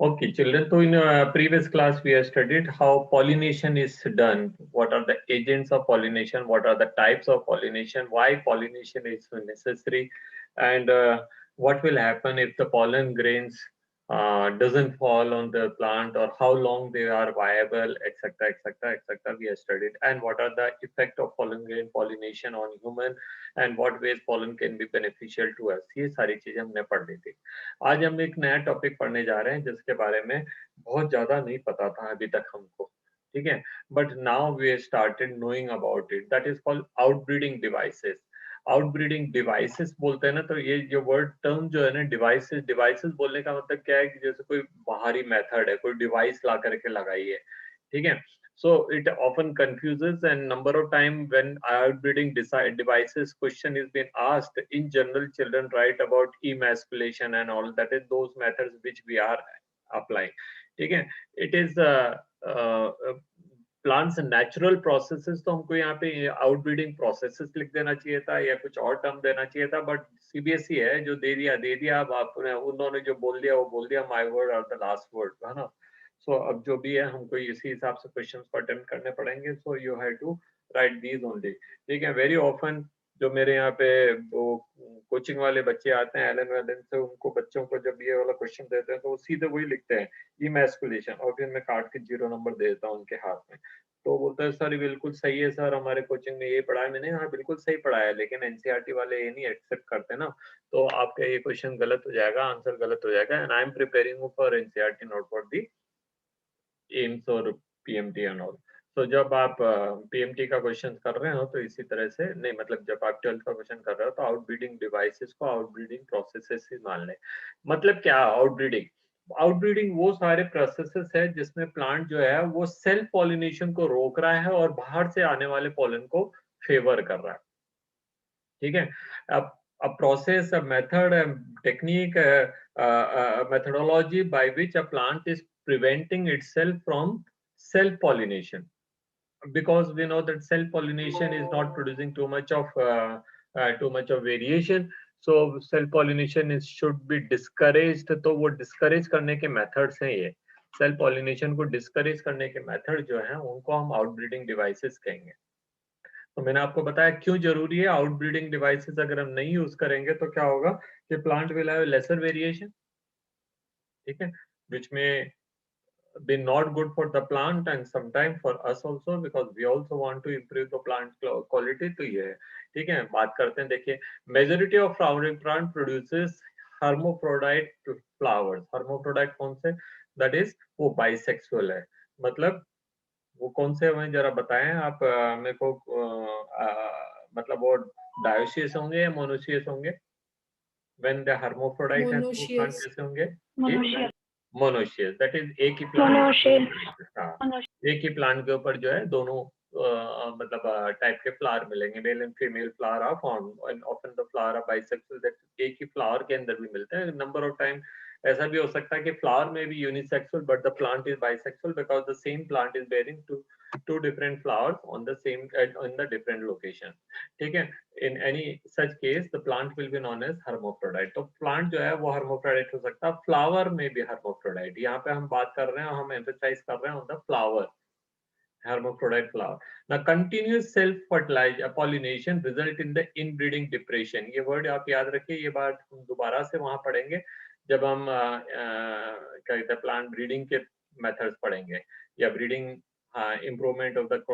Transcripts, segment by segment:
Okay, children. So in previous class we have studied how pollination is done. What are the agents of pollination? What are the types of pollination? Why pollination is necessary? And what will happen if the pollen grains doesn't fall on the plant, or how long they are viable, etc., etc., etc. We have studied. And what are the effect of pollen grain pollination on human, and what ways pollen can be beneficial to us? ये सारी चीजें हमने पढ़ ली थी। आज हम एक नया टॉपिक पढ़ने जा रहे हैं जिसके बारे में बहुत ज्यादा नहीं पता था अभी तक हमको। ठीक है, but now we started knowing about it, that is called outbreeding devices. Outbreeding devices बोलते हैं ना, तो ये जो वर्ड टर्म जो है ना, डिवाइसेस, डिवाइसेस बोलने का मतलब क्या है कि जैसे कोई बाहरी मेथड है, कोई डिवाइस ला करके लगाई है। ठीक है, so it often confuses, and number of time when outbreeding devices question is being asked, in general children write about emasculation and all that, is those methods which we are applying. ठीक है, it is plants natural processes, तो हमको यहाँ पे outbreeding processes लिख देना चाहिए था या कुछ और टर्म देना चाहिए था, बट सीबीएसई है जो दे दिया दे दिया। अब आपने उन्होंने जो बोल दिया वो बोल दिया, माय वर्ड और द लास्ट वर्ड, है ना। सो अब जो भी है हमको इसी हिसाब से क्वेश्चंस को अटेम्प्ट करने पड़ेंगे। So you have to write these only. ठीक है, वेरी ऑफन जो मेरे यहाँ पे वो कोचिंग वाले बच्चे आते हैं एलन वेलन से, उनको बच्चों को जब ये वाला क्वेश्चन देते हैं तो वो सीधे वही लिखते हैं, इमैस्कुलेशन, और फिर मैं काट के 0 नंबर दे देता हूँ उनके हाथ में। तो बोलता है सर बिल्कुल सही है सर, हमारे कोचिंग में ये पढ़ाया। मैंने हाँ बिल्कुल सही पढ़ाया है, लेकिन एनसीईआरटी वाले ये नहीं एक्सेप्ट करते ना, तो आपका ये क्वेश्चन गलत हो जाएगा, आंसर गलत हो जाएगा। And I am preparing for NCERT, not for the AIIMS और पीएमटी एंड ऑल। तो जब आप पीएमटी का क्वेश्चन कर रहे हो तो इसी तरह से नहीं, मतलब जब आप 12th का क्वेश्चन कर रहे हो तो आउटब्रीडिंग डिवाइसेस को आउटब्रीडिंग प्रोसेसेस ही मान लें। मतलब क्या आउटब्रीडिंग? आउटब्रीडिंग वो सारे प्रोसेसेस है जिसमें प्लांट जो है वो सेल्फ पॉलिनेशन को रोक रहा है और बाहर से आने वाले पॉलन को फेवर कर रहा है। ठीक है, अब a process, a method, a technique, a methodology by which a plant is preventing itself from self pollination, because we know that self pollination is not producing too much of variation. So self pollination is should be discouraged, तो वो discourage करने के methods हैं ये। self pollination को discourage करने के method जो हैं उनको हम outbreeding devices कहेंगे। तो मैंने आपको बताया क्यों जरूरी है आउटब्रीडिंग डिवाइसेस। अगर हम नहीं यूज करेंगे तो क्या होगा कि plant will have laser variation. ठीक है, which may be not good for the plant and sometimes for us also, because we also want to improve the plant quality। तो ये है। ठीक है, बात करते हैं, देखिए majority of flowering plant produces hermaphrodite flowers। hermaphrodite कौन से? दैट इज वो बाइसेक्सुअल है। मतलब वो कौन से हमें जरा बताएं आप, मेरे को मतलब वो डायोसियस होंगे या मोनोसियस होंगे? व्हेन द hermaphrodite है तो वो प्लांट मोनोशियस। कैसे होंगे? मोनोशियस। मोनोशियस, दैट इज एक ही प्लांट, मोनोशियस। हाँ, एक ही प्लांट के ऊपर जो है दोनों मतलब टाइप के फ्लावर मिलेंगे, mail and female flower of form, and often the flower of bisexual, that एक ही फ्लावर के अंदर भी मिलते हैं। नंबर ऑफ टाइम ऐसा भी हो सकता है कि फ्लावर में भी unisexual but the plant is bisexual, because the same plant is bearing two different flowers on the same in the different location. ठीक है, in any such case the plant will be known as hermaphrodite। तो plant जो है वो hermaphrodite हो सकता है, flower में भी hermaphrodite। यहाँ पे हम बात कर रहे हैं, हम emphasize कर रहे हैं on the flower, hermaphrodite flower। Now continuous self fertilization pollination result in the inbreeding depression। ये वर्ड आप याद रखिए, ये बात हम दोबारा से वहां पढ़ेंगे जब हम क्या कहते हैं प्लांट ब्रीडिंग के मेथड्स पढ़ेंगे या breeding improvement of the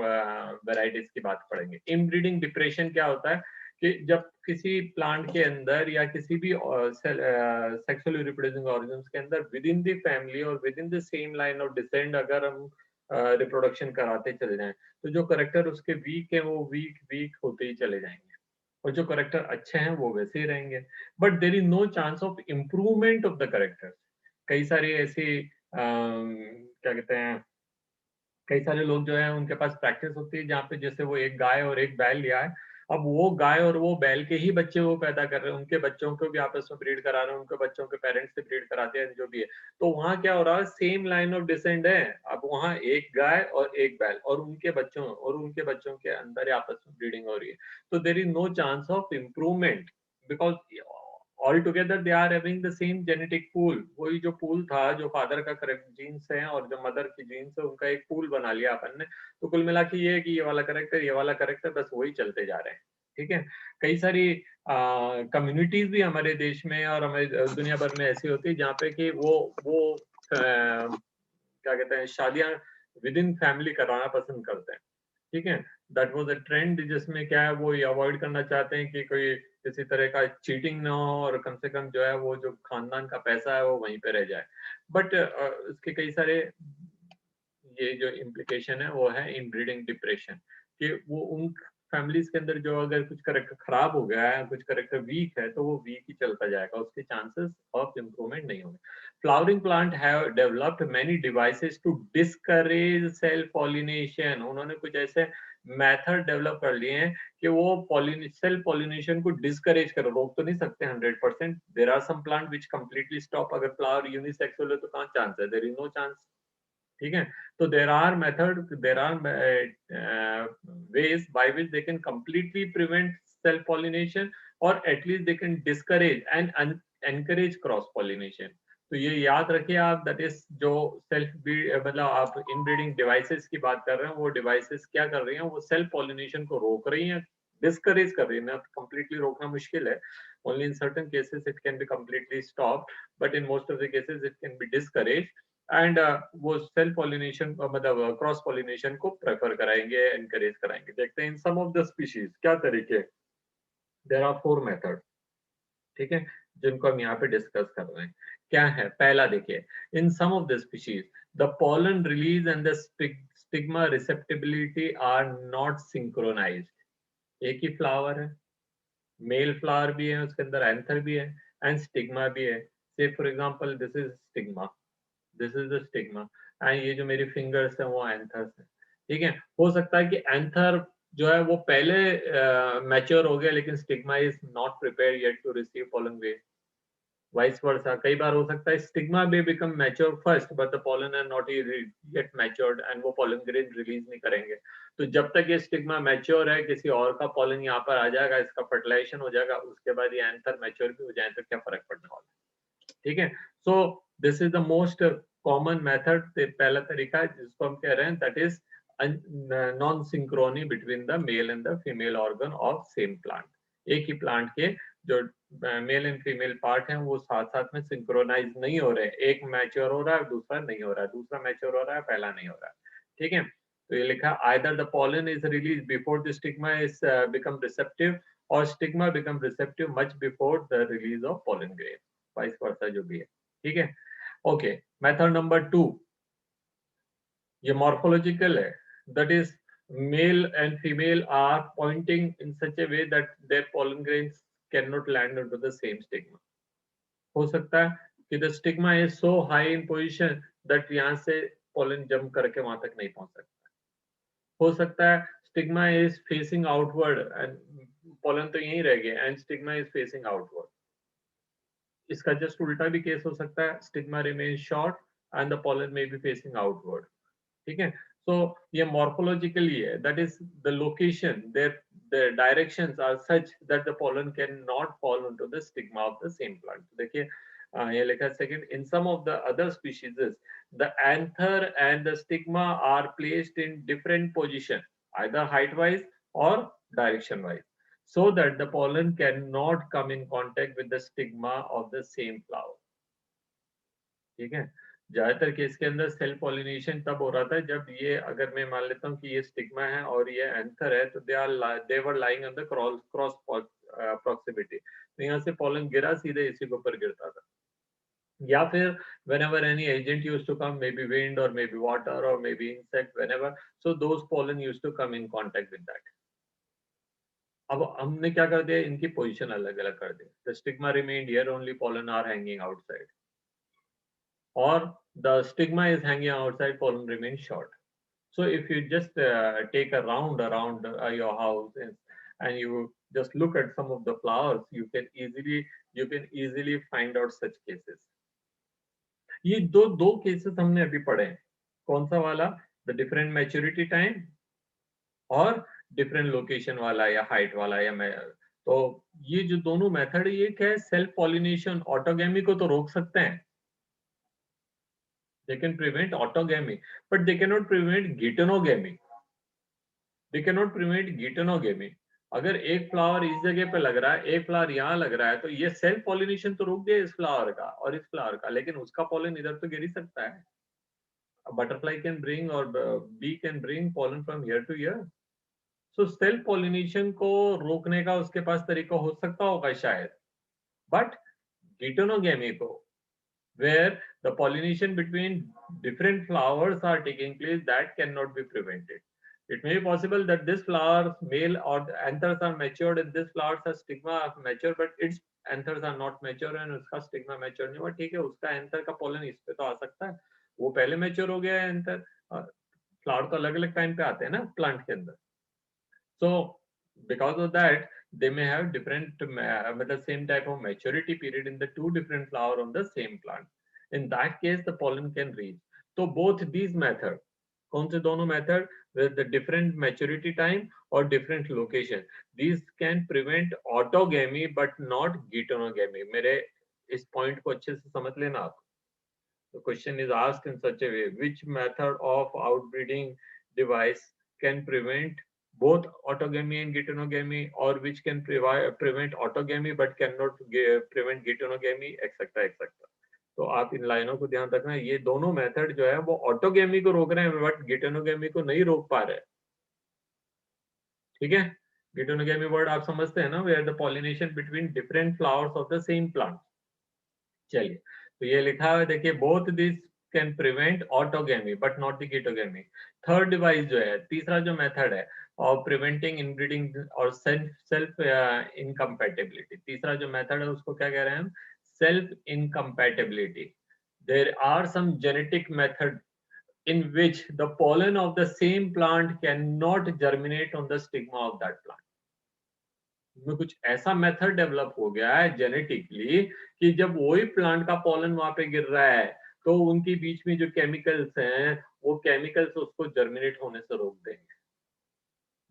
varieties की बात पढ़ेंगे। इनब्रीडिंग डिप्रेशन क्या होता है कि जब किसी प्लांट के अंदर या किसी भी सेक्सुअली रिप्रोड्यूसिंग ऑर्गन्स के अंदर विद इन द फैमिली और with in the same line of descend अगर हम रिप्रोडक्शन कराते चले जाएं तो जो करेक्टर उसके वीक है वो वीक वीक होते ही चले जाएंगे, और जो करेक्टर अच्छे हैं वो वैसे ही रहेंगे। But there is no chance of improvement of the character. कई सारी ऐसी क्या कहते हैं, कई सारे लोग जो है उनके पास प्रैक्टिस होती है जहाँ पे जैसे वो एक गाय और एक बैल लिया है, अब वो गाय और वो बैल के ही बच्चे वो पैदा कर रहे हैं, उनके बच्चों को भी आपस में ब्रीड करा रहे हैं, उनके बच्चों के पेरेंट्स से ब्रीड कराते हैं जो भी है। तो वहाँ क्या हो रहा है, सेम लाइन ऑफ डिसेंड है, अब वहाँ एक गाय और एक बैल और उनके बच्चों के अंदर आपस में ब्रीडिंग हो रही है। तो there is no chance of improvement, because altogether they are having the same genetic pool. वही जो पूल था, जो फादर का करेक्ट जीन्स है और जो मदर की जीन्स है, उनका एक पूल बना लिया अपन ने। तो कुल मिला के ये है कि ये वाला करेक्टर, ये वाला करेक्टर, बस वही चलते जा रहे हैं। ठीक है। कई सारी कम्युनिटीज भी हमारे देश में और हमारे दुनिया भर में ऐसी होती है जहाँ पे कि वो क्या कहते हैं, शादियां विद इन फैमिली कराना पसंद करते हैं। ठीक है। दैट वाज अ ट्रेंड, जिसमें क्या है, वो ये अवॉइड करना चाहते हैं कि कोई किसी तरह का चीटिंग ना हो और कम से कम जो है वो जो खानदान का पैसा है वो वहीं पे रह जाए। बट इसके कई सारे ये जो इम्प्लीकेशन है वो है इनब्रीडिंग डिप्रेशन, कि वो उन फैमिलीज के अंदर जो अगर कुछ करेक्टर खराब हो गया है, कुछ करेक्टर वीक है, तो वो वीक ही चलता जाएगा, उसके चांसेस ऑफ इम्प्रूवमेंट नहीं होंगे। Flowering plant have developed many devices to discourage self pollination. उन्होंने कुछ ऐसे मेथड डेवलप कर लिए हैं कि वो सेल्फ पॉलिनेशन को डिस्करेज करो, रोक तो नहीं सकते 100%। There are some plant which completely stop. अगर फ्लावर यूनिसेक्सुअल है तो कहाँ चांस है? There is no chance. ठीक है। तो there are method, there are ways by which they can completely prevent self pollination, or at least they can discourage and encourage cross pollination. तो ये याद रखिए आप, दैट इज जो सेल्फ मतलब आप इनब्रीडिंग डिवाइसेस की बात कर रहे हैं, वो डिवाइसेस क्या कर रही हैं, वो सेल्फ पॉलिनेशन को रोक रही हैं, डिस्करेज कर रही है। कंप्लीटली रोकना मुश्किल है, only in certain cases it can be completely stopped, but in most of the cases it can be discouraged। And वो सेल्फ पॉलिनेशन मतलब क्रॉस पॉलिनेशन को प्रेफर कराएंगे, एनकरेज कराएंगे। देखते हैं इन सम ऑफ द स्पीशीज क्या तरीके। देयर आर 4 मेथड, ठीक है, जिनको हम यहाँ पे डिस्कस कर रहे हैं। क्या है? पहला देखिए, in some of the species the pollen release and the stigma receptivity are not synchronized. एक ही फ्लावर है, मेल फ्लावर भी है, उसके अंदर एंथर भी है एंड स्टिग्मा भी है। से for example this is stigma, this is the stigma, and ये जो मेरी फिंगर्स है वो एंथर्स है। ठीक है। हो सकता है कि एंथर जो है वो पहले मैच्योर हो गया, लेकिन stigma is not prepare yet to receive pollen wave. Vice versa, कई बार हो सकता है stigma may become mature first but the pollen are not yet matured and वो pollen grain रिलीज नहीं करेंगे। तो जब तक ये स्टिग्मा मैच्योर है, किसी और का pollen यहाँ पर आ जाएगा, इसका फर्टिलाइजेशन हो जाएगा, उसके बाद ये एंथर मैच्योर भी हो जाए तो क्या फर्क पड़ने वाला है। ठीक है। So this is the most common method, पहला तरीका है जिसको हम कह रहे हैं, that is non Synchrony between the male and the female organ of same plant. एक ही प्लांट के जो मेल एंड फीमेल पार्ट हैं वो साथ साथ में सिंक्रोनाइज नहीं हो रहे, एक मैच्योर हो रहा है दूसरा नहीं हो रहा है, दूसरा मैच्योर हो रहा है पहला नहीं हो रहा है। ठीक है। तो ये लिखा, either the pollen is released before the stigma is become receptive or stigma become receptive much before the release of pollen grain, vice versa जो भी है। ठीक है। ओके, मेथड नंबर 2, ये मॉर्फोलॉजिकल है, that is male and female are pointing in such a way that their pollen grains cannot land onto the same stigma। हो सकता है कि the stigma is so high in position that यहाँ से pollen jump करके वहां तक नहीं पहुंच सकता। हो सकता है stigma is facing outward and pollen तो यहीं रह गया and stigma is facing outward. इसका जस्ट उल्टा भी केस हो सकता है, stigma remain short and the pollen may be facing outward. ठीक है। सो ये मॉर्फोलॉजिकली है, that is the location, their directions are such that the pollen cannot fall into the stigma of the same plant। देखिए ये लिखा है second, in some of the other species the anther and the stigma are placed in different position, either height wise or direction wise, so that the pollen cannot come in contact with the stigma of the same flower। ठीक है। ज्यादातर case के अंदर self pollination तब हो रहा था जब ये, अगर मैं मान लेता हूँ कि ये स्टिग्मा है और ये एंथर है, तो they were lying on the cross proximity, तो यहाँ से पॉलन गिरा सीधे इसी के ऊपर गिरता था। या फिर whenever any agent used to come, maybe wind or maybe water or maybe insect, whenever, so those pollen used to come in contact with that। अब हमने क्या कर दिया, इनकी पोजीशन अलग अलग कर दी, the stigma remained here, only pollen are hanging outside, or the stigma is hanging outside, pollen remains short। So if you just take a round around your house and you just look at some of the flowers, you can easily find out such cases। ये दो cases हमने अभी पढ़े हैं, कौन सा वाला, the different maturity time और डिफरेंट लोकेशन वाला या हाइट वाला या तो ये जो दोनों मेथड, ये क्या है, सेल्फ पॉलिनेशन, ऑटोगेमी को तो रोक सकते हैं, they can prevent autogamy, but they cannot prevent geitonogamy. They cannot prevent geitonogamy. अगर एक फ्लावर इस जगह पे लग रहा है, एक फ्लावर यहाँ लग रहा है, तो ये सेल्फ पॉलिनेशन तो रोक दिया इस फ्लावर का और इस फ्लावर का, लेकिन उसका पॉलन इधर तो गिर ही सकता है. बटरफ्लाई कैन ब्रिंग और bee can bring pollen from ear to ear. So self pollination को रोकने का उसके पास तरीका हो सकता होगा शायद, बट geitonogamy को, where the pollination between different flowers are taking place, that cannot be prevented. It may be possible that this flower male or the anthers are matured and this flowers are stigma mature, but its anthers are not mature and उसका stigma mature नहीं हुआ, ठीक है, उसका anther का pollen इस पे तो आ सकता है, वो पहले mature हो गया है anther. फ्लावर तो अलग अलग टाइम पे आते हैं ना प्लांट के अंदर. So because of that, they may have different with the same type of maturity period in the two different flower on the same plant. In that case, the pollen can reach. So both these methods, कौन से दोनों method with the different maturity time or different location, these can prevent autogamy but not geitonogamy. मेरे इस point को अच्छे से समझ लेना आप. The question is asked in such a way: which method of outbreeding device can prevent both autogamy and geitonogamy, or which can prevent autogamy but cannot prevent geitonogamy, etc. etc. तो आप इन लाइनों को ध्यान रखना, ये दोनों मेथड जो है वो ऑटोगेमी को रोक रहे हैं बट गीटोनोगेमी को नहीं रोक पा रहे. ठीक है, गीटोनोगेमी वर्ड आप समझते हैं ना, where the pollination between different flowers of the same plant. चलिए, तो ये लिखा है देखिए, both this can prevent autogamy but not the geitonogamy. Third device जो है, तीसरा जो मेथड है ऑफ प्रिवेंटिंग इनब्रीडिंग और सेल्फ इनकम्पैटिबिलिटी, तीसरा जो मेथड है उसको क्या कह रहे हैं हम, self incompatibility. There are some genetic method in which the pollen of the same plant cannot germinate on the stigma of that plant. में कुछ ऐसा मेथड डेवलप हो गया है जेनेटिकली कि जब वही प्लांट का पॉलन वहां पे गिर रहा है तो उनके बीच में जो केमिकल्स हैं वो केमिकल्स उसको जर्मिनेट होने से रोक देंगे.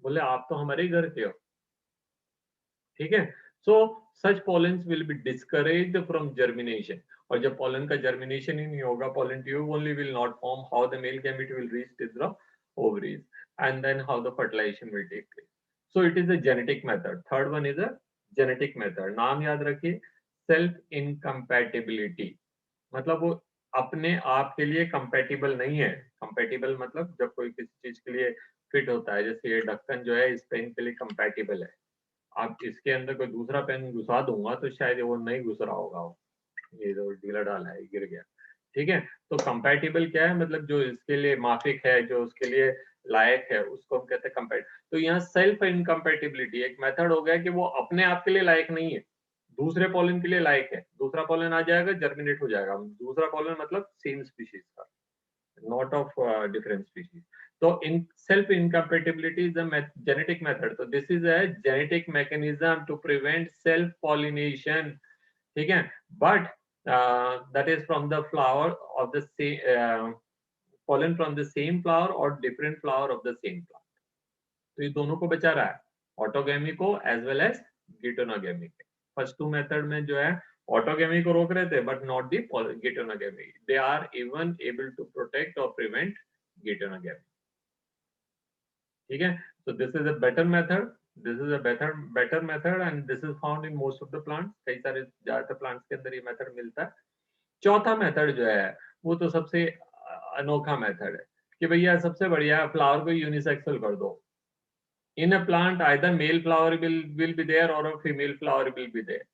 बोले आप तो हमारे घर के हो, ठीक है. So such pollens will be discouraged from germination, और जब पॉलन का जर्मिनेशन ही नहीं होगा, pollen tube only will not form, how the male gamete will reach to the ovaries, and then how the fertilization will take place. So it is a genetic method. Third one is a genetic method. नाम याद रखिए, self incompatibility, मतलब वो अपने आप के लिए compatible नहीं है. कंपैटिबल मतलब जब कोई किसी चीज के लिए फिट होता है, जैसे ये ढक्कन जो है इस पेन के लिए कंपैटिबल है, आप इसके अंदर कोई दूसरा पेन घुसा दूंगा तो शायद वो नहीं घुस रहा होगा, ये जो ढीला डाला है गिर गया. ठीक है, तो कंपैटिबल क्या है, मतलब जो इसके लिए माफिक है, जो उसके लिए लायक है, उसको हम कहते हैं कंपैट. तो यहाँ सेल्फ इनकम्पैटिबिलिटी एक मेथड हो गया कि वो अपने आप के लिए लायक नहीं है, दूसरे पॉलन के लिए लायक है. दूसरा पॉलन आ जाएगा, जर्मिनेट हो जाएगा. दूसरा पॉलन मतलब सेम स्पीशीज का, not of different species. So in self incompatibility is a genetic method. So this is a genetic mechanism to prevent self pollination. ठीक है, but that is from the flower of the same pollen from the same flower or different flower of the same plant. तो ये दोनों को बचा रहा है, autogamy को एज वेल एज गीटोनोगेमी के. फर्स्ट टू मेथड में जो है ऑटोगेमी को रोक रहे थे but not the geitonogamy. They are even able to protect और प्रिवेंट गीटोनोगेमी. ठीक है, so this is a better method, this is a better method and this is found in most of the plants. कई सारे ज्यादातर plants के अंदर ये method मिलता है. चौथा मेथड जो है वो तो सबसे अनोखा मेथड है कि भैया सबसे बढ़िया फ्लावर को यूनिसेक्सुअल कर दो. In a plant either male flower will be there or a female flower will be there.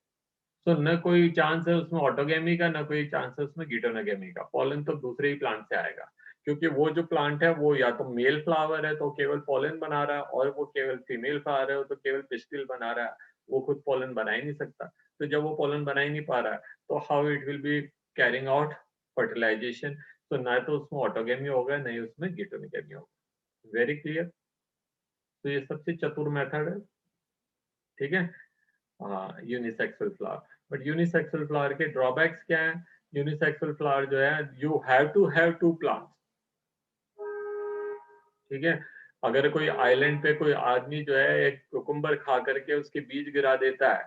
So न कोई चांस है उसमें ऑटोगेमी का, न कोई चांस है उसमें गीटोनोगेमी का. पॉलन तो दूसरे ही प्लांट से आएगा, क्योंकि वो जो प्लांट है वो या तो मेल फ्लावर है तो केवल पॉलन बना रहा है, और वो केवल फीमेल फ्लावर है तो केवल पिस्टिल बना रहा है, वो खुद पॉलन बना ही नहीं सकता. तो जब वो पॉलन बना ही नहीं पा रहा है तो how it will be carrying out fertilisation. तो ना तो उसमें ऑटोगेमी होगा, नहीं उसमें गीटोनोगेमी होगा. Very clear. तो ये सबसे चतुर मेथड है. ठीक है, unisexual flower. But unisexual flower के ड्रॉबैक्स क्या है? यूनिसेक्सुअल फ्लावर जो है you have to have two plants. ठीक है, अगर कोई आइलैंड पे कोई आदमी जो है एक कुकुम्बर खा करके उसके बीज गिरा देता है,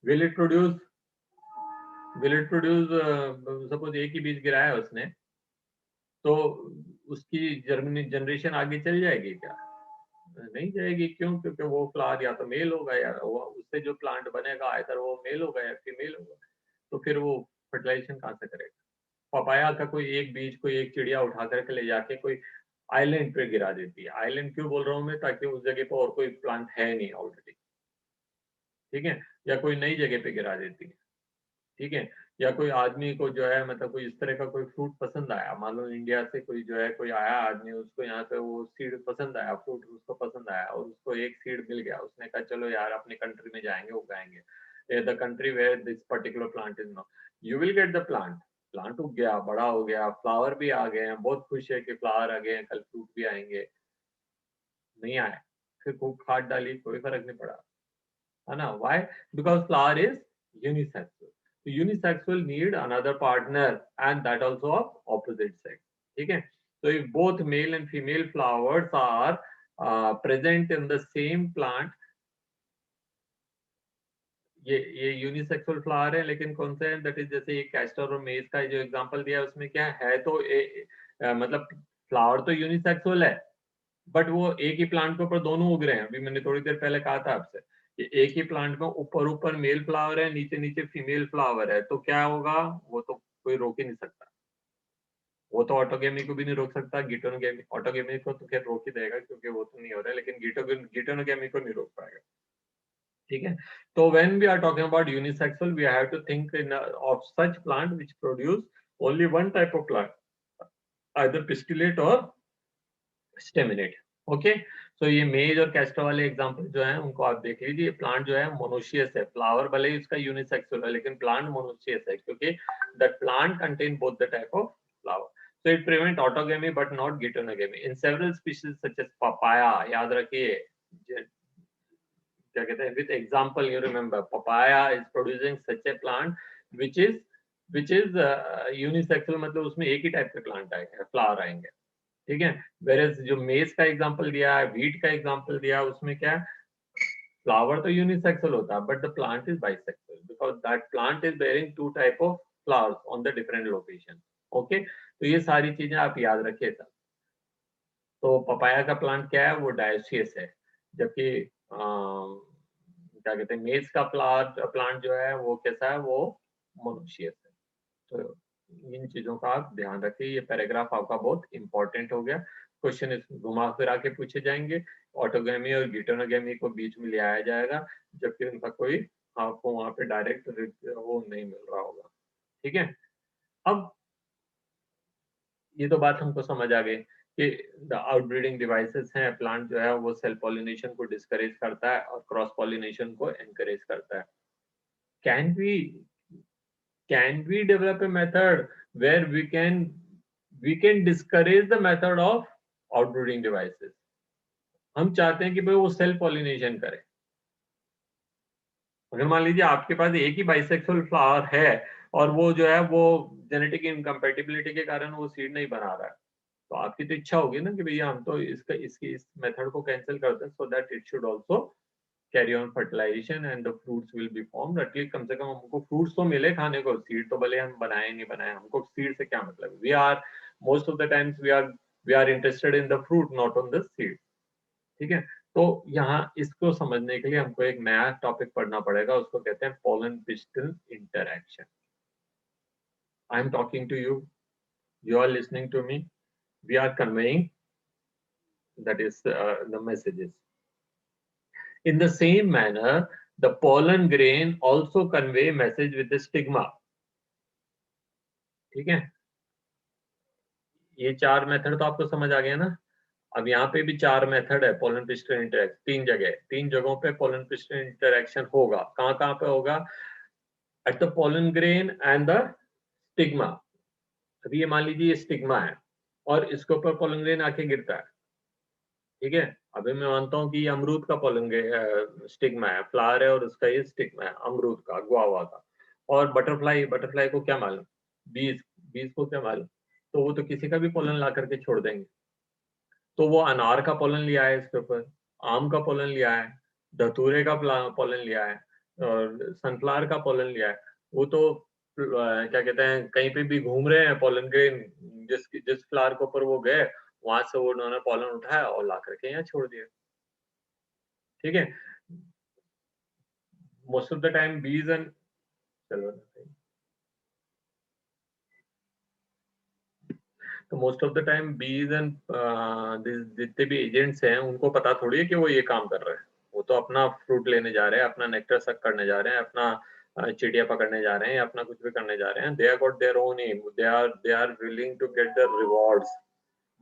विल इट प्रोड्यूस सपोज एक ही बीज गिराया है उसने, तो उसकी जनरेशन आगे चल जाएगी क्या? नहीं जाएगी। क्यों? क्योंकि वो फ्लावर या तो मेल होगा या वो उससे जो प्लांट बनेगा आइदर वो मेल होगा या फीमेल होगा, तो फिर वो फर्टिलाइजेशन कहाँ से करेगा? पपाया का कोई एक बीज कोई एक चिड़िया उठा करके ले जाके कोई आइलैंड पे गिरा देती है। आइलैंड क्यों बोल रहा हूँ मैं? ताकि उस जगह पे और कोई प्लांट है नहीं ऑलरेडी, ठीक है, या कोई नई जगह पे गिरा देती है, ठीक है, या कोई आदमी को जो है मतलब कोई इस तरह का कोई फ्रूट पसंद आया, मान लो इंडिया से कोई जो है कोई आया आदमी, उसको यहाँ पे वो सीड पसंद आया, फ्रूट उसको पसंद आया और उसको एक सीड मिल गया, उसने कहा चलो यार अपनी कंट्री में जाएंगे उगाएंगे, the country where this particular plant is know, you will get the plant. Plant उग गया, बड़ा हो गया, फ्लावर भी आ गए हैं, बहुत खुश है कि फ्लावर आ गए हैं, कल फ्रूट भी आएंगे। नहीं आए, फिर खूब खाद डाली, कोई फर्क नहीं पड़ा, है ना? Why? Because flower is unisexual. So unisexual need another partner and that also of opposite sex. ठीक है? So if both male and female flowers are present in the same plant, ये यूनिसेक्सुअल फ्लावर है, लेकिन कौन से हैं? That is जैसे ये कैस्टर और मेज का जो एग्जांपल दिया है उसमें क्या है, तो मतलब फ्लावर तो यूनिसेक्सुअल है, बट वो एक ही प्लांट के ऊपर दोनों उग रहे हैं। अभी मैंने थोड़ी देर पहले कहा था आपसे कि एक ही प्लांट में ऊपर ऊपर मेल फ्लावर है, नीचे नीचे फीमेल फ्लावर है, तो क्या होगा? वो तो कोई रोक ही नहीं सकता। वो तो ऑटोगेमी को भी नहीं रोक सकता, गिटोनोगेमी, ऑटोगेमी को तो खैर रोक ही देगा क्योंकि वो तो नहीं हो रहा है, लेकिन गिटोनोगेमी को नहीं रोक पाएगा। ठीक है, तो when we are talking about unisexual we have to think in of such plant which produce only one type of plant, either pistillate और स्टेमिनेट। ओके, सो ये मेज और कैस्टर वाले एग्जांपल जो हैं उनको आप देख लीजिए। प्लांट जो है मोनोशियस है, फ्लावर भले ही उसका यूनिसेक्सुअल है लेकिन प्लांट मोनोशियस है क्योंकि that plant contain both the type of flower, so it prevent autogamy but not geitonogamy in several species such as papaya। याद रखिए, क्या कहते हैं, with example you remember, papaya is producing such a plant which is unisexual, मतलब उसमें एक ही type के plant आएंगे, फ्लावर आएंगे, ठीक है। वेरएज जो मेज का एग्जांपल दिया है, व्हीट का एग्जांपल दिया है, उसमें क्या है, फ्लावर तो यूनिसेक्सुअल होता है but the plant is bisexual because that plant is bearing two type of flowers on the different location. Okay, तो ये सारी चीजें आप याद रखिए सब। तो पपाया का प्लांट क्या है, वो डायोसियस है, जबकि क्या कहते हैं मेज का प्लांट जो है वो कैसा है, वो मोनोशियस है। तो इन चीजों का आप ध्यान रखिए। ये पैराग्राफ आपका बहुत इंपॉर्टेंट हो गया। क्वेश्चन इस घुमा फिरा के पूछे जाएंगे। ऑटोगेमी और गिटोनोगेमी को बीच में ले आया जाएगा, जबकि उनका कोई आपको वहां पे डायरेक्ट वो नहीं मिल रहा होगा। ठीक है, अब ये तो बात हमको समझ आ गई कि द आउटब्रीडिंग डिवाइसेस हैं, प्लांट जो है वो सेल्फ पॉलिनेशन को डिस्करेज करता है और क्रॉस पॉलिनेशन को एनकरेज करता है। Can we develop a method where we can discourage the method of outbreeding devices? हम चाहते हैं कि भाई वो सेल्फ पॉलिनेशन करे। अगर मान लीजिए आपके पास एक ही बाइसेक्सुअल फ्लावर है और वो जो है वो जेनेटिक इनकम्पेटिबिलिटी के कारण वो सीड नहीं बना रहा है, तो आपकी तो इच्छा होगी ना कि भैया हम तो इस मेथड को कैंसिल करते हैं so that it should also carry on fertilization and the fruits will be formed. At least कम से कम हमको फ्रूट्स तो मिले खाने को, सीड तो भले हम बनाए नहीं बनाए, हमको सीड से क्या मतलब। We are most of the times we are interested in the fruit not on the seed. ठीक है, तो यहाँ इसको समझने के लिए हमको एक नया टॉपिक पढ़ना पड़ेगा, उसको कहते हैं pollen pistil interaction. I am talking to you, you are listening to me, we are conveying, that is the messages. In the same manner, the pollen grain also convey message with the stigma. ठीक है, ये चार method तो आपको समझ आ गया ना। अब यहाँ पे भी चार मेथड है पोलन पिस्टल इंटरेक्शन, तीन जगहों पे पोलन पिस्टल इंटरेक्शन होगा। कहाँ कहाँ पे होगा? At the pollen grain and the stigma. अभी ये मान लीजिए ये स्टिग्मा है और इसके ऊपर पोलन ग्रेन आके गिरता है, ठीक है। अभी मैं मानता हूँ कि ये अमरूद का पोलन स्टिग्मा है, फ्लावर है और उसका ये स्टिग्मा है अमरूद का, गुआवा का। और बटरफ्लाई को क्या मालूम, बीज बीज को क्या मालूम, तो वो तो किसी का भी पोलन ला करके छोड़ देंगे। तो वो अनार का पोलन लिया है इसके ऊपर, आम का पोलन लिया है, धतूरे का पोलन लिया है और सनफ्लावर का पोलन लिया है। वो तो क्या कहते हैं, कहीं पे भी घूम रहे हैं पोलन ग्रेन, जिस फ्लावर के ऊपर वो गए वहां से वो उन्होंने पोलन उठाया और ला करके यहाँ छोड़ दिया। ठीक है, मोस्ट ऑफ द टाइम बीज एंड चलो तो मोस्ट ऑफ द टाइम बीज एंड जितने भी एजेंट्स हैं उनको पता थोड़ी है कि वो ये काम कर रहे हैं। वो तो अपना फ्रूट लेने जा रहे हैं, अपना नेक्टर सक करने जा रहे हैं, अपना चिड़िया पकड़ने जा रहे हैं, अपना कुछ भी करने जा रहे हैं। They are got their own aim, they are willing to get the rewards,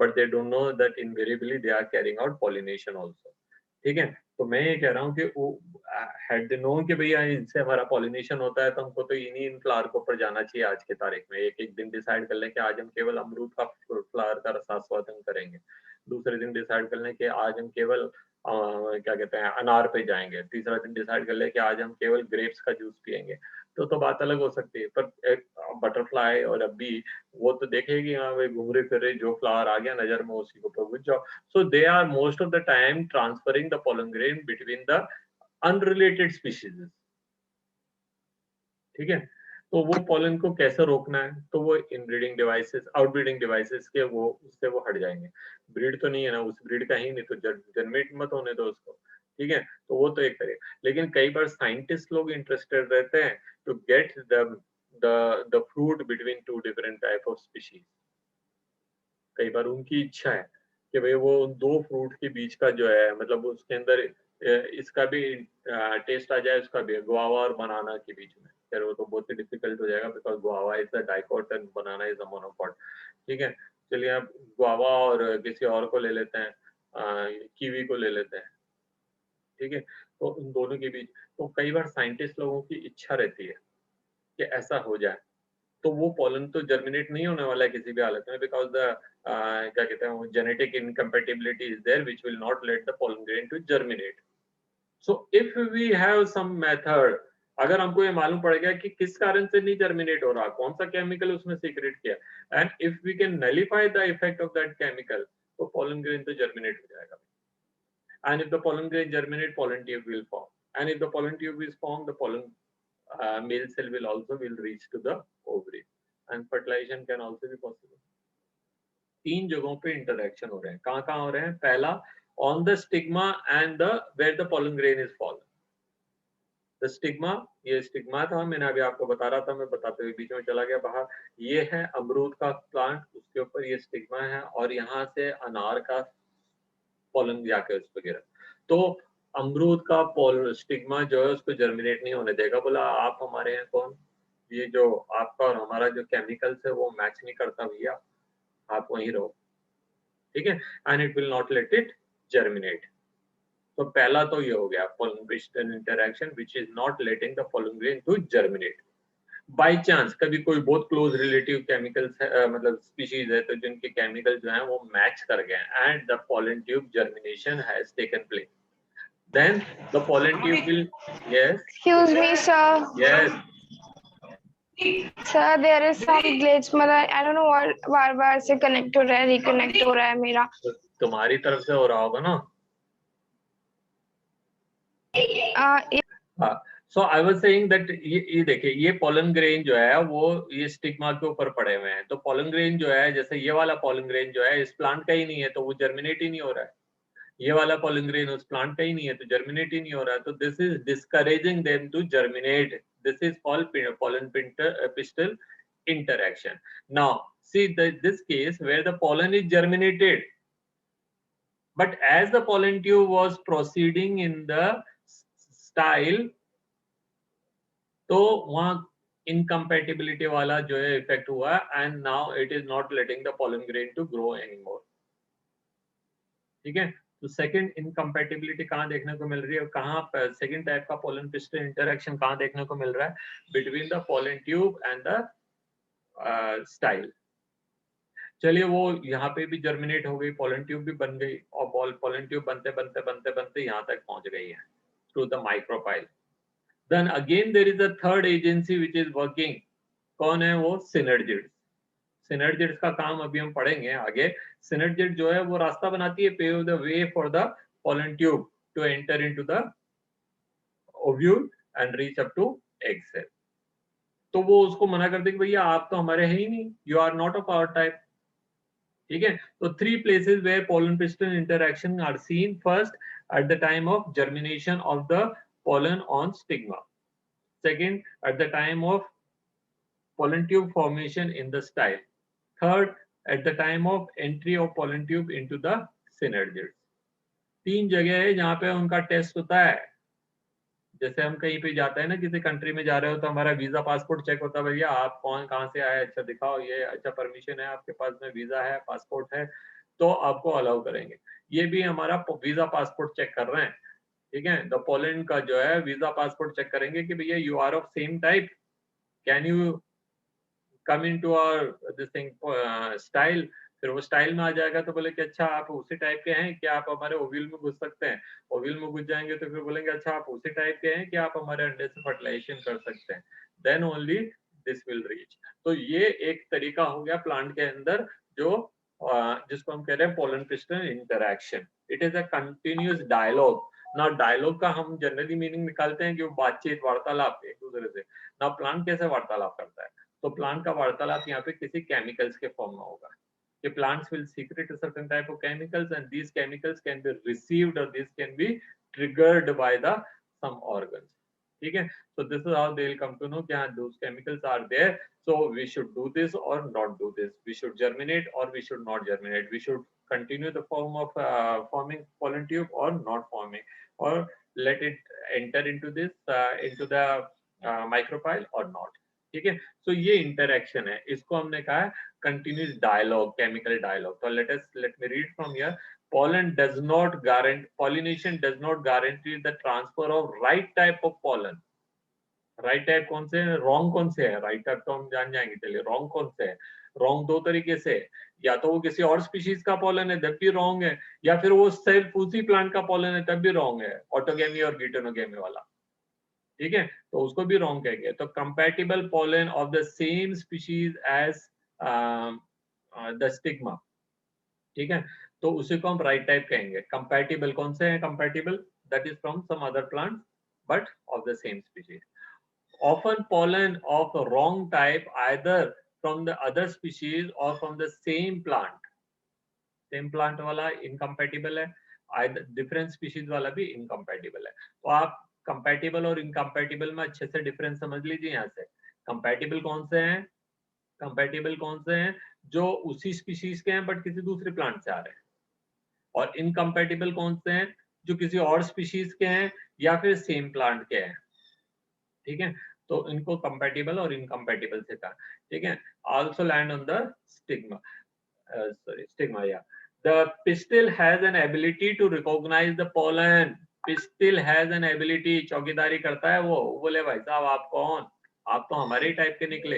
but they don't know that invariably they are carrying out pollination also. ठीक है, तो मैं ये कह रहा हूँ कि वो हैड दे नोन कि भैया इनसे हमारा पॉलिनेशन होता है तो हमको तो इन्हीं इन फ्लावर के ऊपर जाना चाहिए आज की तारीख में। एक एक दिन डिसाइड कर लें कि आज हम केवल अमरूद का फ्लावर का रसास्वादन करेंगे, दूसरे दिन डिसाइड कर लें कि आज हम केवल क्या कहते हैं अनार पे जाएंगे, तीसरा दिन डिसाइड कर लें कि आज हम केवल ग्रेप्स का जूस पियेंगे। तो बात अलग हो सकती है, पर एक बटरफ्लाई और अभी वो तो देखेगी हाँ भाई घूम रहे फिर रहे, जो फ्लावर आ गया नजर में उसी को पहुंच जाओ। So they are most of the time transferring the pollen grain between the unrelated species. ठीक है, तो वो pollen को कैसे रोकना है, तो वो इनब्रीडिंग डिवाइसेस, आउटब्रीडिंग डिवाइसेस के वो उससे वो हट जाएंगे। ब्रीड तो नहीं है ना, उस ब्रीड का ही नहीं तो जन्मेट मत होने दो उसको। ठीक है, तो वो तो एक तरीका, लेकिन कई बार साइंटिस्ट लोग इंटरेस्टेड रहते हैं to get the fruit between two different type of species. कई बार उनकी इच्छा है कि भाई वो दो फ्रूट के बीच का जो है, मतलब उसके अंदर इसका भी टेस्ट आ जाए, उसका भी, गुआवा और बनाना के बीच में। फिर वो तो बहुत ही डिफिकल्ट हो जाएगा because guava is a dicot and banana is a monocot. ठीक है, चलिए अब गुआवा और किसी और को ले लेते हैं, कीवी को ले लेते हैं। ठीक है, तो उन दोनों के बीच तो कई बार साइंटिस्ट लोगों की इच्छा रहती है कि ऐसा हो जाए, तो वो पॉलन तो जर्मिनेट नहीं होने वाला है किसी भी हालत में, बिकॉज द क्या कहते हैं genetic incompatibility is there which will not let the pollen grain to germinate. So if we have some method, अगर हमको ये मालूम पड़ गया कि किस कारण से नहीं जर्मिनेट हो रहा, कौन सा केमिकल उसमें सीक्रेट किया, and if we can nullify the effect of that chemical, तो पॉलन ग्रेन तो जर्मिनेट हो जाएगा। And if the pollen grain germinate, pollen tube will form. And if the pollen tube is formed, the pollen male cell will also will reach to the ovary, and fertilization can also be possible. तीन जगहों पे interaction हो रहे हैं, कहाँ कहाँ हो रहे हैं? पहला, on the stigma and the where the pollen grain is fallen. The stigma, ये स्टिग्मा था, मैंने अभी आपको बता रहा था, मैं बताते हुए बीच में चला गया बाहर। ये है अमरूद का प्लांट, उसके ऊपर ये स्टिग्मा है और यहाँ से अनार का पॉलन जाके उस पर गिरा। तो अमरूद का स्टिग्मा जो है उसको जर्मिनेट नहीं होने देगा। बोला आप हमारे हैं कौन, ये जो आपका और हमारा जो केमिकल्स है वो मैच नहीं करता भैया, आप वहीं रहो। ठीक है, and it will not let it germinate. तो पहला तो ये हो गया pollen pistil interaction which is not letting the pollen grain to germinate. By chance कभी कोई बहुत क्लोज रिलेटिव केमिकल्स मतलब स्पीशीज है तो जिनके केमिकल जो है वो मैच कर गए and the pollen tube germination has taken place, then the pollen tube will, yes, Excuse me, sir. yes, Sir, there is some glitch. मतलब I don't know what बार-बार से connect हो रहा है, reconnect हो रहा है मेरा। तो तुम्हारी तरफ से हो रहा होगा ना। हाँ, सो आई वाज सेइंग दैट ये देखिए, ये pollen grain जो है वो ये स्टिग्मा के ऊपर पड़े हुए हैं। तो pollen grain जो है, जैसे ये वाला pollen grain जो है इस प्लांट का ही नहीं है तो वो जर्मिनेट ही नहीं हो रहा है। ये वाला pollen grain उस प्लांट का ही नहीं है तो जर्मिनेट ही नहीं हो रहा है। तो this is discouraging them to germinate. This is called pollen pistil interaction. Now see this case where the pollen is germinated, but as the pollen tube was proceeding in the style, तो वहां incompatibility वाला जो है effect हुआ and now it is not letting the pollen grain to grow anymore. ठीक है, तो second incompatibility कहाँ देखने को मिल रही है, कहाँ सेकंड टाइप का pollen pistil इंटरेक्शन कहाँ देखने को मिल रहा है? Between the pollen tube and the style. चलिए वो यहाँ पे भी जर्मिनेट हो गई, pollen tube भी बन गई और pollen tube बनते बनते बनते बनते यहाँ तक पहुंच गई है through the micropyle. Then again there is a third agency which is working. कौन है वो? Synergids. सिनर्जिड्स का काम अभी हम पढ़ेंगे आगे। सिनर्जिड जो है वो रास्ता बनाती है, pave the way for the pollen tube to enter into the ovule and reach up to egg cell. तो वो उसको मना कर दे कि भैया आप तो हमारे हैं ही नहीं, you are not of our type. ठीक है, तो 3 places where pollen pistil interaction are seen. First, at the time of germination of the pollen on stigma. Second, at the time of pollen tube formation in the style. Third, at the time of entry of pollen tube into the synergids. 3 जगह है जहाँ पे उनका test होता है। जैसे हम कहीं पे जाते हैं ना, किसी कंट्री में जा रहे हो तो हमारा वीजा पासपोर्ट चेक होता है, भैया आप कौन कहाँ से आए, अच्छा दिखाओ, ये अच्छा परमिशन है आपके पास में, वीजा है, पासपोर्ट है, तो आपको अलाउ करेंगे। ये भी हमारा वीजा पासपोर्ट चेक कर रहे हैं। ठीक है, द पोलैंड का जो है वीजा पासपोर्ट चेक करेंगे कि भैया you are of same type, can you come in to our this thing style. फिर वो स्टाइल में आ जाएगा तो बोले कि अच्छा आप उसी टाइप के हैं, क्या आप हमारे ओव्यूल में घुस सकते हैं। ओव्यूल में घुस जाएंगे तो फिर बोलेंगे अच्छा आप उसी टाइप के हैं, क्या आप हमारे अंडे से फर्टिलाइजेशन कर सकते हैं, then only this will reach. तो ये एक तरीका हो गया प्लांट के अंदर जो जिसको हम कह रहे हैं pollen pistil interaction. It is a continuous dialogue ना। डायलॉग का हम जनरली मीनिंग निकालते हैं कि वो बातचीत, वार्तालाप एक दूसरे से। ना प्लांट कैसे वार्तालाप करता है, तो प्लांट का वार्तालाप यहाँ पे किसी केमिकल्स के फॉर्म में होगा। कि plants will secrete a certain type of chemicals and these chemicals can be received or these can be triggered by the some organs. ठीक है, so this is how they will come to know कि हाँ those chemicals are there, so we should do this or not do this, we should germinate or we should not germinate, we should continue the form of forming pollen tube or not forming, or let it enter into this into the micropyle or not। ठीक है, so ये interaction है, इसको हमने कहा है continuous dialogue, chemical dialogue। So let me read from here. Pollination does not guarantee the transfer of right type of pollen। Right type कौन से है, रॉन्ग कौन से है। राइट टाइप तो हम जान जाएंगे, चलिए रॉन्ग कौन से है। रॉन्ग दो तरीके से, या तो वो किसी और स्पीशीज का पॉलन है तब भी रॉन्ग है, या फिर वो सिर्फ उसी प्लांट का पॉलन है तब भी रॉन्ग है, ऑटोगेमी और गिटोनोगेमी वाला। ठीक है, तो उसको भी रॉन्ग कहेंगे। तो compatible pollen of the same species as the stigma. ठीक है, तो उसी को हम राइट टाइप कहेंगे। कंपैटिबल कौन से हैं, compatible that is from some other plant but of the same species. Often pollen of wrong type either from the other species or from the same plant। Same plant वाला incompatible है, either different species वाला भी incompatible है। तो आप compatible और incompatible में अच्छे से डिफरेंस समझ लीजिए। यहाँ से कंपैटिबल कौन से हैं, कंपैटिबल कौन से हैं जो उसी स्पीशीज के हैं बट किसी दूसरे प्लांट से आ रहे हैं, और इनकम्पैटिबल कौन से हैं जो किसी और स्पीशीज के हैं या फिर सेम प्लांट के हैं। ठीक है, तो इनको कंपैटिबल और इनकम्पैटिबल से कहा। ठीक है, also land on the stigma, sorry stigma, yeah। The pistil has an ability to recognize the pollen। pistil has an ability, चौकीदारी करता है वो बोले भाई साहब आप कौन, आप तो हमारे ही टाइप के निकले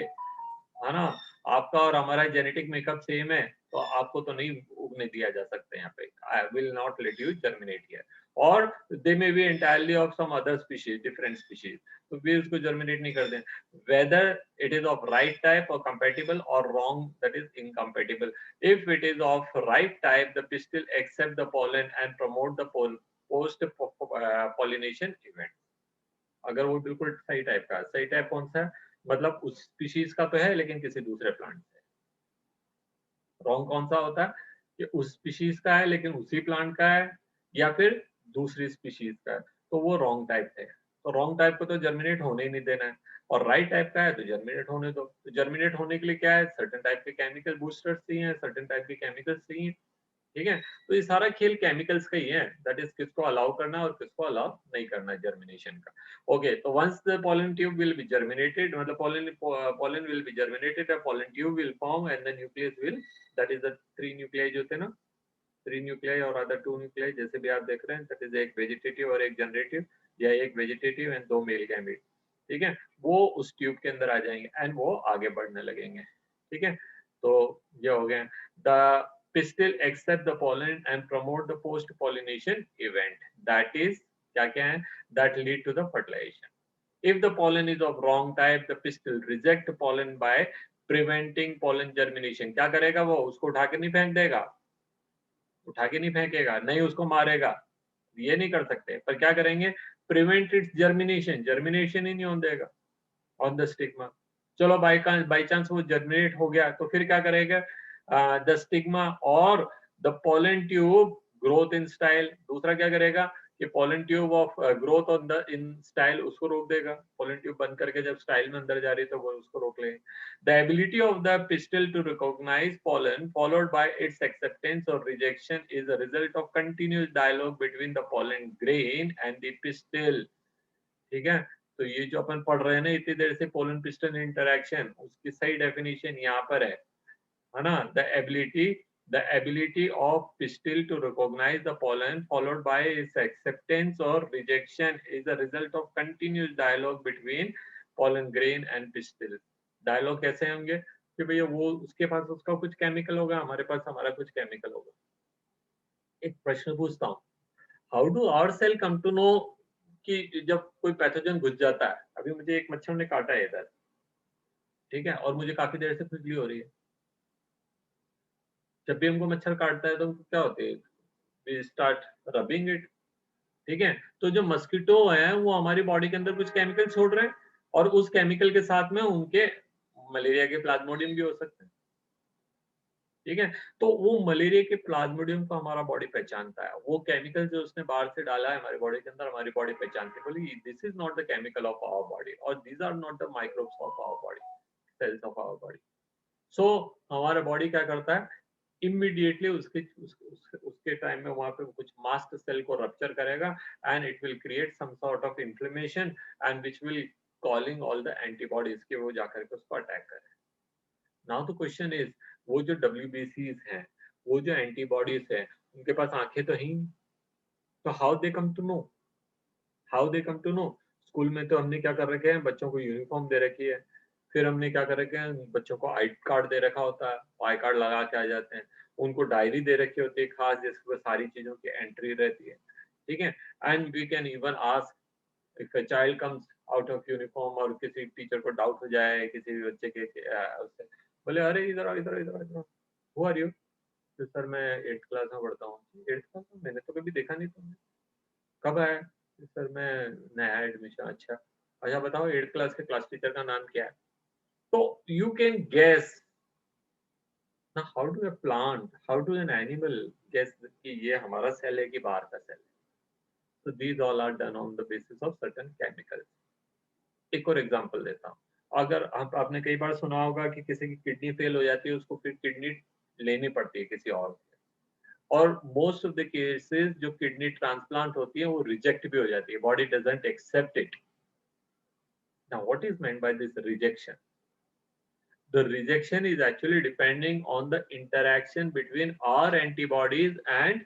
है ना, आपका और हमारा जेनेटिक मेकअप सेम है, तो आपको तो नहीं उगने दिया जा सकता यहाँ पे। I will not let you germinate here. और they may be entirely of some other species, different species, तो भी उसको जर्मिनेट नहीं कर दें। Whether it is of right type और कंपैटिबल, और wrong that is incompatible. If it is of right type the pistil accept the pollen and promote the post pollination event. अगर वो बिल्कुल सही टाइप का, सही टाइप कौन सा है, मतलब उस स्पीशीज का तो है लेकिन किसी दूसरे प्लांट से। रॉन्ग कौन सा होता है कि उस स्पीशीज का है लेकिन उसी प्लांट का है, या फिर दूसरी स्पीशीज का है, तो वो रॉन्ग टाइप है। तो रॉन्ग टाइप को तो जर्मिनेट होने ही नहीं देना है, और राइट टाइप का है तो जर्मिनेट होने दो। तो जर्मिनेट होने के लिए क्या है, सर्टेन टाइप के केमिकल बूस्टर्स चाहिए, सर्टेन टाइप के केमिकल्स चाहिए। ठीक है, तो ये सारा खेल केमिकल्स का ही है, दैट इज किसको अलाउ करना और किसको अलाउ नहीं करना जर्मिनेशन का। Okay, so once the pollen tube will be germinated, मतलब pollen will be germinated, a pollen tube will form and the nucleus will, that is the 3 nuclei जो थे ना, 3 nuclei और other 2 nuclei जैसे भी आप देख रहे हैं, that is एक वेजिटेटिव और एक जनरेटिव, या एक वेजिटेटिव एंड 2 मेल गैमेट। ठीक है, वो उस ट्यूब के अंदर आ जाएंगे एंड वो आगे बढ़ने लगेंगे। ठीक है, तो ये हो गया। The pistil accept the pollen and promote the post pollination event, that is क्या है, that lead to the fertilization। If the pollen is of wrong type, the pistil reject pollen by preventing pollen germination. क्या करेगा वो? उसको उठा के नहीं फेंक देगा, उठा के नहीं फेंकेगा, नहीं उसको मारेगा, ये नहीं कर सकते, पर क्या करेंगे? प्रिवेंट इट्स जर्मिनेशन, जर्मिनेशन ही नहीं होने देगा ऑन द स्टिग्मा। चलो बाई चांस वो जर्मिनेट हो गया तो फिर क्या करेगा? द स्टिग्मा और the pollen tube growth in style. दूसरा क्या करेगा कि pollen tube of growth on the in style उसको रोक देगा। पोलन ट्यूब बंद करके जब स्टाइल में अंदर जा रही है तो वो उसको रोक लेगा। The ability of the pistil to recognize pollen followed by its acceptance or rejection is a result of continuous dialogue between the pollen grain and the pistil। ठीक है, तो ये जो अपन पढ़ रहे हैं ना इतनी देर से पोलन पिस्टल इंटरैक्शन, उसकी सही डेफिनेशन यहाँ पर है ना? the ability of pistil to recognize the pollen followed by its acceptance or rejection is a result of continuous dialogue between pollen grain and pistil। Dialogue कैसे होंगे कि भैया वो उसके पास उसका कुछ केमिकल होगा, हमारे पास हमारा कुछ केमिकल होगा। एक प्रश्न पूछता हूँ, how do our cell come to know कि जब कोई पैथोजन घुस जाता है? अभी मुझे एक मच्छर ने काटा है इधर, ठीक है, और मुझे काफी देर से खुजली हो रही है। जब भी हमको मच्छर काटता है तो क्या होती है? वी स्टार्ट रबिंग इट, ठीक है। तो जो मस्कीटो है वो हमारी बॉडी के अंदर कुछ केमिकल छोड़ रहे हैं और उस केमिकल के साथ में उनके मलेरिया के प्लाज्मोडियम भी हो सकते हैं, ठीक है। तो वो मलेरिया के प्लाज्मोडियम को हमारा बॉडी पहचानता है। वो केमिकल जो उसने बाहर से डाला है हमारी बॉडी के अंदर, हमारी बॉडी पहचानती है, बोली this is not the chemical of our body और these are not the microbes of our body, cells of our body. So हमारा बॉडी क्या करता है? इमीडिएटली उसके टाइम में वहां पे कुछ मास्ट सेल को रप्चर करेगा and it will create some sort of inflammation and which will calling all the antibodies के वो जाकर के उसको अटैक करें। नाउ द क्वेश्चन इज, वो जो WBCs हैं, वो जो एंटीबॉडीज है, उनके पास आंखें तो ही, तो how they come to know? How they come to know? School में तो हमने क्या कर रखे हैं? बच्चों को यूनिफॉर्म दे रखी है, फिर हमने क्या कर रखे हैं? बच्चों को आई कार्ड दे रखा होता है, आई कार्ड लगा के आ जाते हैं। उनको डायरी दे रखी होती है खास, जिसमें सारी चीजों की एंट्री रहती है, ठीक है। And we can even ask if a child comes out of uniform और किसी टीचर को डाउट हो जाए किसी भी बच्चे के उससे, बोले अरे इधर आओ, इधर इधर इधर, हु आर यू? तो सर मैं 8th क्लास में पढ़ता हूँ। 8th क्लास में? मैंने तो कभी देखा नहीं तुमने, कब आया? सर मैं नया एडमिशन। अच्छा अच्छा, बताओ 8th क्लास के क्लास टीचर का नाम क्या है? तो यू कैन गेस ना, how do a plant, how do an animal guess कि ये हमारा सेल है कि बाहर का सेल है? तो these all are done on the basis of certain chemicals. एक और एग्जांपल देता हूँ, अगर आपने कई बार सुना होगा कि किसी की किडनी फेल हो जाती है, उसको फिर किडनी लेनी पड़ती है किसी और से, और मोस्ट ऑफ द केसेस जो किडनी ट्रांसप्लांट होती है वो रिजेक्ट भी हो जाती है, body doesn't accept it. Now what is meant by this rejection? The rejection is actually depending on the interaction between our antibodies and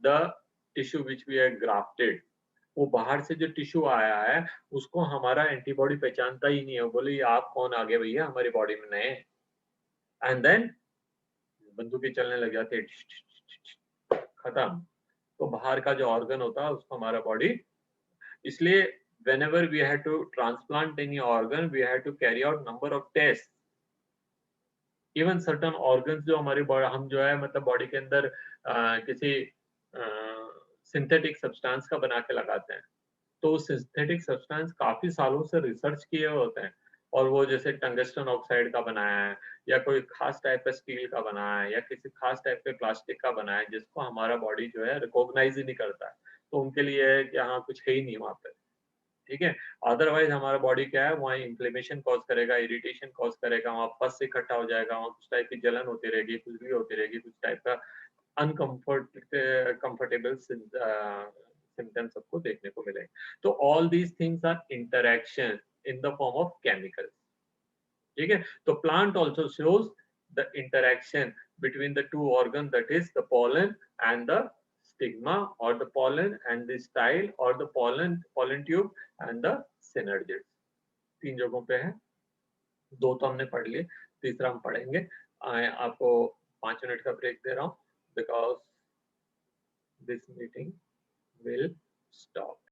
the tissue which we are grafted। वो बाहर से जो टिश्यू आया है उसको हमारा एंटीबॉडी पहचानता ही नहीं है, बोले ये आप कौन आ गए भैया हमारी बॉडी में नए, एंड देन बंदूकें चलने लग जाती है, खत्म। तो बाहर का जो ऑर्गन होता है उसको हमारा बॉडी, इसलिए whenever we had to transplant any organ we had to carry out number of tests। Even certain organs जो हमारी बॉडी, हम जो है मतलब बॉडी के अंदर किसी सिंथेटिक सब्सटेंस का बना के लगाते हैं, तो सिंथेटिक सब्सटेंस काफी सालों से रिसर्च किए होते हैं, और वो जैसे टंगस्टन ऑक्साइड का बनाया है या कोई खास टाइप का स्टील का बनाया है या किसी खास टाइप के प्लास्टिक का बनाया है जिसको हमारा बॉडी जो है रिकॉग्नाइज ही नहीं करता है, तो उनके लिए है कि हाँ कुछ है ही नहीं वहाँ पे, ठीक है। अदरवाइज हमारा बॉडी क्या है, वहाँ इन्फ्लेमेशन कॉज करेगा, इरिटेशन कॉज करेगा, वहाँ पस इकट्ठा हो जाएगा, वहाँ कुछ टाइप की जलन होती रहेगी, खुजली होती रहेगी, कुछ टाइप का कंफर्टेबल सिम्टम्स सबको देखने को मिलेंगे। तो all these things are interaction in the form of chemicals, ठीक है। तो plant also shows the interaction between the two organ, that is the pollen and the stigma, or the pollen and the style, or the pollen tube and the synergids। तीन जगहों पे है, दो तो हमने पढ़ लिए, तीसरा हम पढ़ेंगे। आपको 5 मिनट का ब्रेक दे रहा हूँ because this meeting will stop।